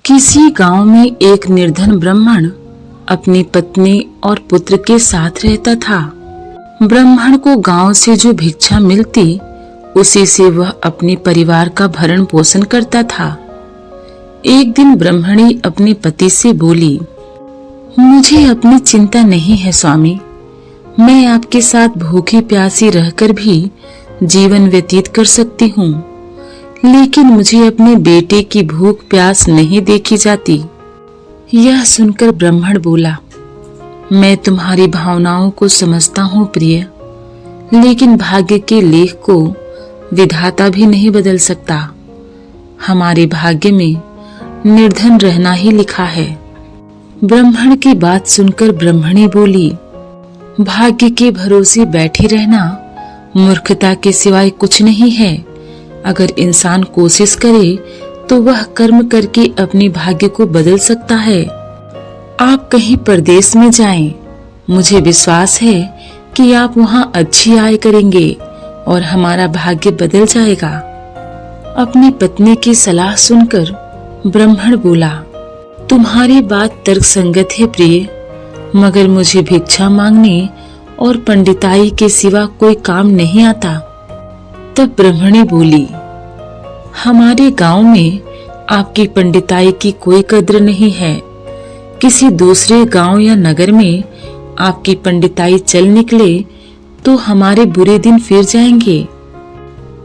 किसी गांव में एक निर्धन ब्राह्मण अपनी पत्नी और पुत्र के साथ रहता था। ब्राह्मण को गांव से जो भिक्षा मिलती उसी से वह अपने परिवार का भरण पोषण करता था। एक दिन ब्राह्मणी अपने पति से बोली, मुझे अपनी चिंता नहीं है स्वामी, मैं आपके साथ भूखी प्यासी रहकर भी जीवन व्यतीत कर सकती हूँ, लेकिन मुझे अपने बेटे की भूख प्यास नहीं देखी जाती। यह सुनकर ब्राह्मण बोला, मैं तुम्हारी भावनाओं को समझता हूँ प्रिय, लेकिन भाग्य के लेख को विधाता भी नहीं बदल सकता। हमारे भाग्य में निर्धन रहना ही लिखा है। ब्राह्मण की बात सुनकर ब्राह्मणी बोली, भाग्य के भरोसे बैठे रहना मूर्खता के सिवाय कुछ नहीं है। अगर इंसान कोशिश करे तो वह कर्म करके अपने भाग्य को बदल सकता है। आप कहीं परदेश में जाएं, मुझे विश्वास है कि आप वहां अच्छी आय करेंगे और हमारा भाग्य बदल जाएगा। अपनी पत्नी की सलाह सुनकर ब्राह्मण बोला, तुम्हारी बात तर्कसंगत है प्रिय, मगर मुझे भिक्षा मांगने और पंडिताई के सिवा कोई काम नहीं आता। तब ब्राह्मणी बोली, हमारे गांव में आपकी पंडिताई की कोई कद्र नहीं है। किसी दूसरे गांव या नगर में आपकी पंडिताई चल निकले तो हमारे बुरे दिन फिर जाएंगे।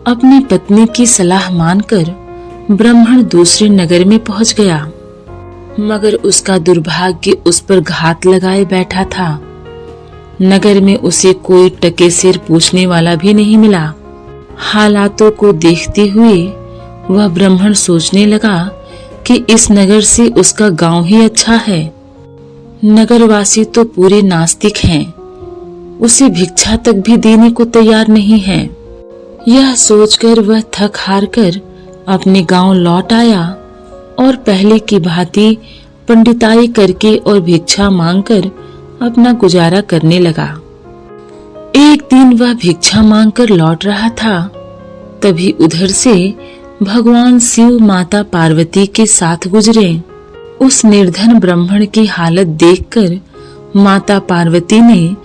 अपनी पत्नी की सलाह मानकर ब्राह्मण दूसरे नगर में पहुंच गया, मगर उसका दुर्भाग्य उस पर घात लगाए बैठा था। नगर में उसे कोई टके सिर पूछने वाला भी नहीं मिला। हालातों को देखते हुए वह ब्राह्मण सोचने लगा कि इस नगर से उसका गांव ही अच्छा है। नगरवासी तो पूरे नास्तिक हैं, उसे भिक्षा तक भी देने को तैयार नहीं है। यह सोचकर वह थक हार कर अपने गांव लौट आया और पहले की भांति पंडिताई करके और भिक्षा मांगकर अपना गुजारा करने लगा। एक दिन वह भिक्षा मांगकर लौट रहा था, तभी उधर से भगवान शिव माता पार्वती के साथ गुजरे। उस निर्धन ब्राह्मण की हालत देखकर माता पार्वती ने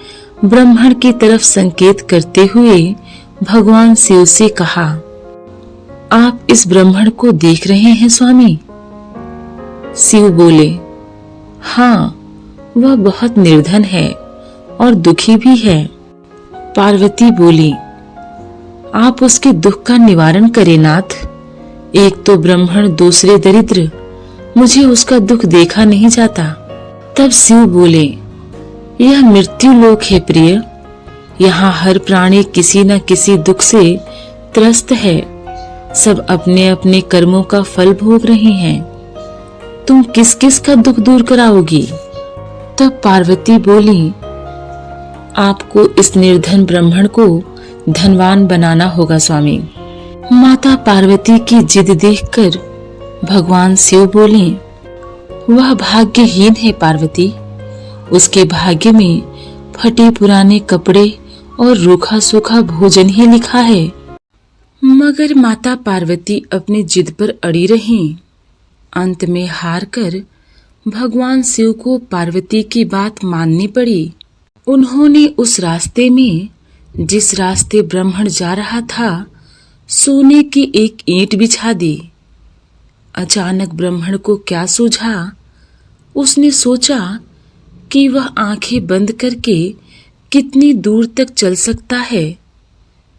ब्राह्मण की तरफ संकेत करते हुए भगवान शिव से कहा, आप इस ब्राह्मण को देख रहे हैं स्वामी? शिव बोले, हाँ, वह बहुत निर्धन है और दुखी भी है। पार्वती बोली, आप उसके दुख का निवारण करें नाथ। एक तो ब्राह्मण, दूसरे दरिद्र, मुझे उसका दुख देखा नहीं जाता। तब शिव बोले, यह मृत्यु लोक है प्रिय, यहाँ हर प्राणी किसी न किसी दुख से त्रस्त है। सब अपने अपने कर्मों का फल भोग रहे हैं। तुम किस किस का दुख दूर कराओगी? तब पार्वती बोली, आपको इस निर्धन ब्राह्मण को धनवान बनाना होगा स्वामी। माता पार्वती की जिद देखकर भगवान शिव बोले, वह भाग्यहीन है पार्वती, उसके भाग्य में फटे पुराने कपड़े और रूखा सूखा भोजन ही लिखा है। मगर माता पार्वती अपनी जिद पर अड़ी रही। अंत में हार कर भगवान शिव को पार्वती की बात माननी पड़ी। उन्होंने उस रास्ते में, जिस रास्ते ब्राह्मण जा रहा था, सोने की एक ईंट बिछा दी। अचानक ब्राह्मण को क्या सूझा? उसने सोचा कि वह आंखें बंद करके कितनी दूर तक चल सकता है।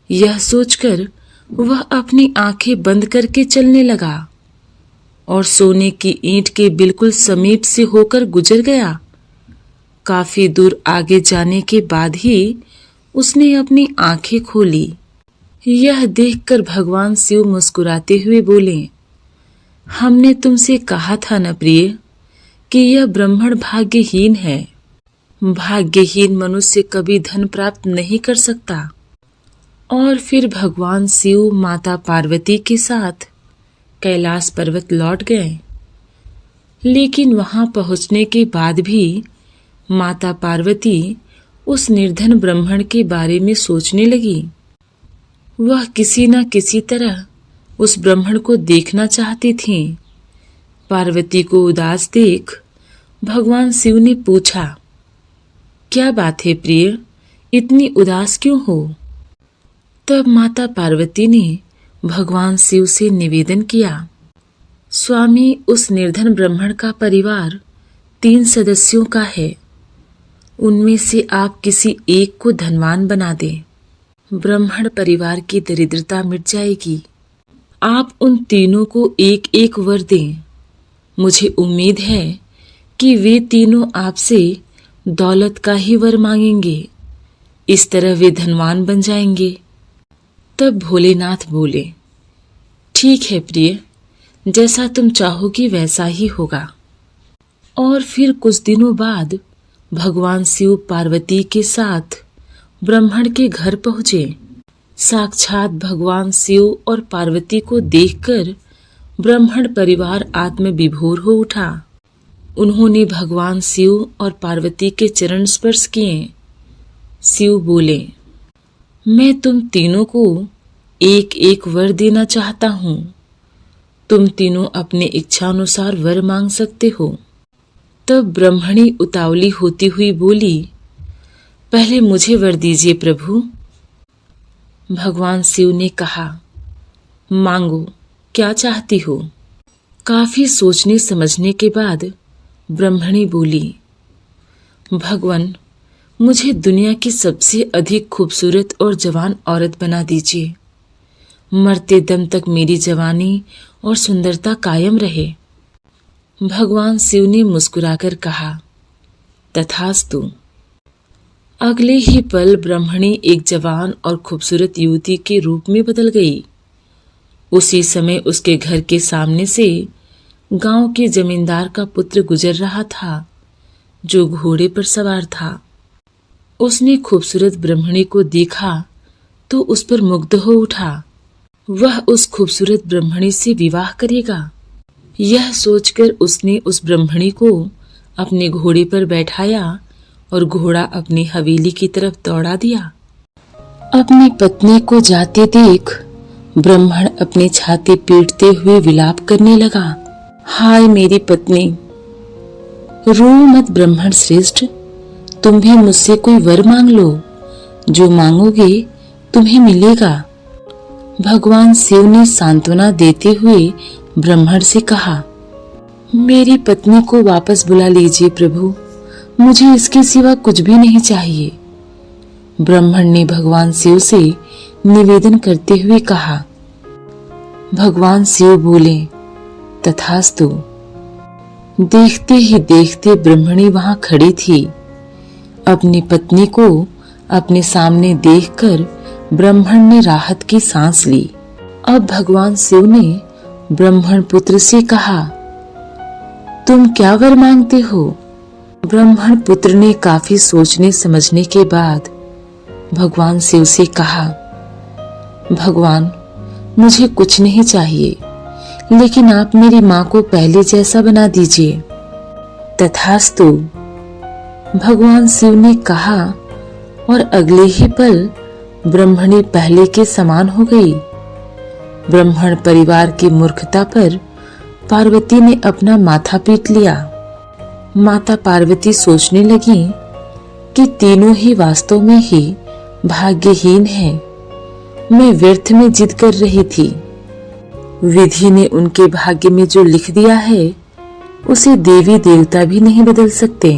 यह सोचकर वह अपनी आंखें बंद करके चलने लगा और सोने की ईंट के बिल्कुल समीप से होकर गुजर गया। काफी दूर आगे जाने के बाद ही उसने अपनी आंखें खोली। यह देखकर भगवान शिव मुस्कुराते हुए बोले, हमने तुमसे कहा था न प्रिय कि यह ब्राह्मण भाग्यहीन है। भाग्यहीन मनुष्य कभी धन प्राप्त नहीं कर सकता। और फिर भगवान शिव माता पार्वती के साथ कैलाश पर्वत लौट गए। लेकिन वहां पहुंचने के बाद भी माता पार्वती उस निर्धन ब्राह्मण के बारे में सोचने लगी। वह किसी न किसी तरह उस ब्राह्मण को देखना चाहती थीं, पार्वती को उदास देख भगवान शिव ने पूछा, क्या बात है प्रिय, इतनी उदास क्यों हो? तब माता पार्वती ने भगवान शिव से निवेदन किया, स्वामी, उस निर्धन ब्राह्मण का परिवार 3 सदस्यों का है। उनमें से आप किसी एक को धनवान बना दें। ब्राह्मण परिवार की दरिद्रता मिट जाएगी। आप उन तीनों को एक एक वर दें। मुझे उम्मीद है कि वे तीनों आपसे दौलत का ही वर मांगेंगे। इस तरह वे धनवान बन जाएंगे। तब भोलेनाथ बोले, ठीक है प्रिय, जैसा तुम चाहोगी वैसा ही होगा। और फिर कुछ दिनों बाद भगवान शिव पार्वती के साथ ब्राह्मण के घर पहुंचे। साक्षात भगवान शिव और पार्वती को देखकर ब्राह्मण परिवार आत्म विभोर हो उठा। उन्होंने भगवान शिव और पार्वती के चरण स्पर्श किए। शिव बोले, मैं तुम तीनों को एक एक वर देना चाहता हूँ। तुम तीनों अपने इच्छानुसार वर मांग सकते हो। तब ब्राह्मणी उतावली होती हुई बोली, पहले मुझे वर दीजिए प्रभु। भगवान शिव ने कहा, मांगो, क्या चाहती हो? काफी सोचने समझने के बाद ब्राह्मणी बोली, भगवान, मुझे दुनिया की सबसे अधिक खूबसूरत और जवान औरत बना दीजिए। मरते दम तक मेरी जवानी और सुंदरता कायम रहे। भगवान शिव ने मुस्कुराकर कहा, तथास्तु। अगले ही पल ब्राह्मणी एक जवान और खूबसूरत युवती के रूप में बदल गई। उसी समय उसके घर के सामने से गांव के जमींदार का पुत्र गुजर रहा था, जो घोड़े पर सवार था। उसने खूबसूरत ब्राह्मणी को देखा तो उस पर मुग्ध हो उठा। वह उस खूबसूरत ब्राह्मणी से विवाह करेगा। यह सोचकर उसने उस ब्राह्मणी को अपने घोड़े पर बैठाया और घोड़ा अपनी हवेली की तरफ दौड़ा दिया। अपनी पत्नी को जाते देख ब्राह्मण अपनी छाती पीटते हुए विलाप करने लगा, हाय मेरी पत्नी। रो मत ब्राह्मण श्रेष्ठ, तुम भी मुझसे कोई वर मांग लो। जो मांगोगे तुम्हें मिलेगा। भगवान शिव ने सांत्वना देते हुए ब्राह्मण से कहा, मेरी पत्नी को वापस बुला लीजिए प्रभु, मुझे इसके सिवा कुछ भी नहीं चाहिए। ब्राह्मण ने भगवान शिव से निवेदन करते हुए कहा। भगवान शिव बोले, तथास्तु। देखते ही देखते ब्राह्मणी वहां खड़ी थी। अपनी पत्नी को अपने सामने देखकर ब्राह्मण ने राहत की सांस ली। अब भगवान शिव ने ब्राह्मण पुत्र से कहा, तुम क्या वर मांगते हो? ब्राह्मण पुत्र ने काफी सोचने समझने के बाद भगवान शिव से कहा, भगवान, मुझे कुछ नहीं चाहिए, लेकिन आप मेरी माँ को पहले जैसा बना दीजिए। तथास्तु। भगवान शिव ने कहा और अगले ही पल ब्राह्मणी पहले के समान हो गई। ब्राह्मण परिवार की मूर्खता पर पार्वती ने अपना माथा पीट लिया। माता पार्वती सोचने लगी कि तीनों ही वास्तव में ही भाग्यहीन हैं। मैं व्यर्थ में जिद कर रही थी। विधि ने उनके भाग्य में जो लिख दिया है उसे देवी देवता भी नहीं बदल सकते।